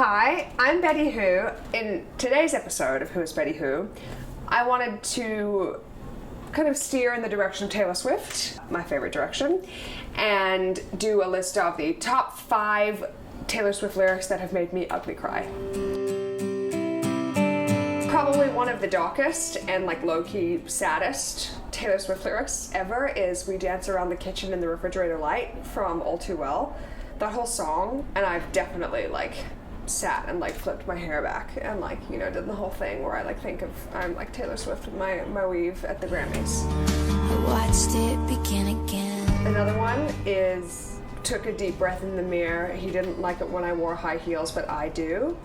Hi, I'm Betty Who. In today's episode of Who is Betty Who, I wanted to kind of steer in the direction of Taylor Swift, my favorite direction, and do a list of the top 5 Taylor Swift lyrics that have made me ugly cry. Probably one of the darkest and low-key saddest Taylor Swift lyrics ever is "We Dance Around the Kitchen in the Refrigerator Light" from All Too Well. That whole song, and I've definitely sat and flipped my hair back and did the whole thing where I think of I'm like Taylor Swift with my weave at the Grammys. I watched it begin again. Another one is "Took a deep breath in the mirror. He didn't like it when I wore high heels, but I do,"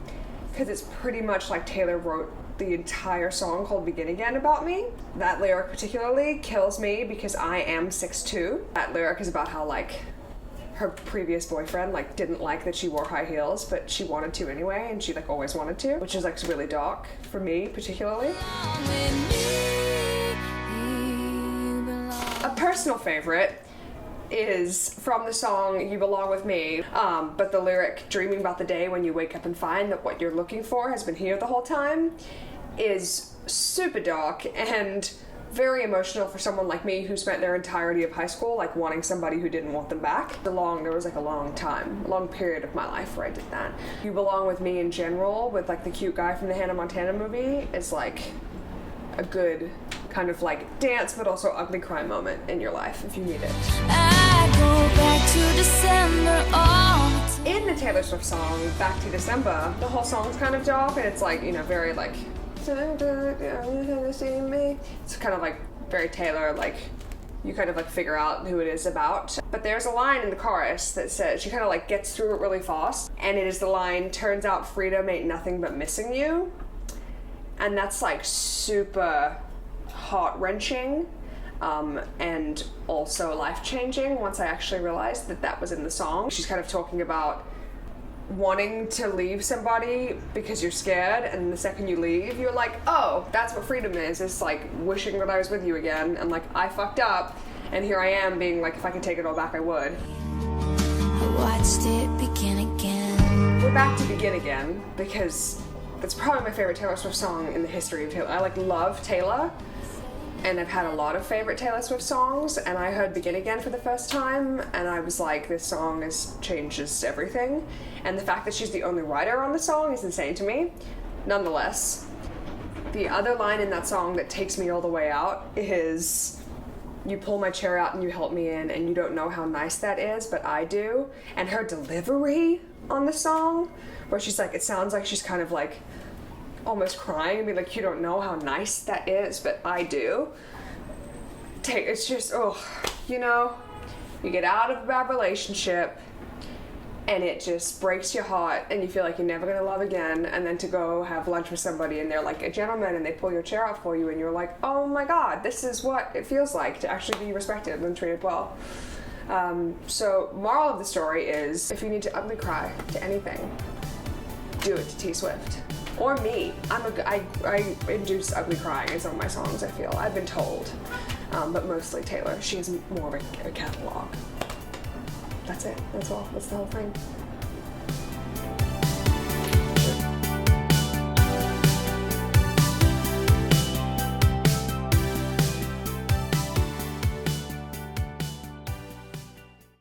because it's pretty much like Taylor wrote the entire song called "Begin Again" about me. That lyric particularly kills me because I am 6'2". That lyric is about how her previous boyfriend didn't like that she wore high heels, but she wanted to anyway, and she always wanted to, which is really dark for me particularly. A personal favorite is from the song "You Belong With Me," but the lyric "Dreaming about the day when you wake up and find that what you're looking for has been here the whole time" is super dark and very emotional for someone like me who spent their entirety of high school wanting somebody who didn't want them back. There was a long period of my life where I did that. "You Belong With Me" in general, with the cute guy from the Hannah Montana movie, is a good kind of dance but also ugly cry moment in your life if you need it. I go back to December all the time. In the Taylor Swift song "Back to December," the whole song's kind of dark and it's very it's kind of very Taylor, you kind of figure out who it is about. But there's a line in the chorus that says, she kind of gets through it really fast, and it is the line, "Turns out freedom ain't nothing but missing you." And that's super heart-wrenching and also life-changing once I actually realized that was in the song. She's kind of talking about wanting to leave somebody because you're scared, and the second you leave you're oh, that's what freedom is. It's wishing that I was with you again, and I fucked up and here I am being if I could take it all back I would. I watched it begin again. We're back to "Begin Again" because it's probably my favorite Taylor Swift song in the history of Taylor. I love Taylor, and I've had a lot of favorite Taylor Swift songs, and I heard "Begin Again" for the first time, and I was this song changes everything. And the fact that she's the only writer on the song is insane to me. Nonetheless, the other line in that song that takes me all the way out is, "You pull my chair out and you help me in, and you don't know how nice that is, but I do." And her delivery on the song, where she's it sounds like she's kind of almost crying and be "You don't know how nice that is, but I do." It's just, you get out of a bad relationship and it just breaks your heart and you feel you're never gonna love again, and then to go have lunch with somebody and they're a gentleman and they pull your chair out for you and you're oh my god, this is what it feels like to actually be respected and treated well. So moral of the story is, if you need to ugly cry to anything, do it to T Swift. Or me. I induce ugly crying in some of my songs, I feel. I've been told. But mostly Taylor. She has more of a catalog. That's it. That's all. That's the whole thing.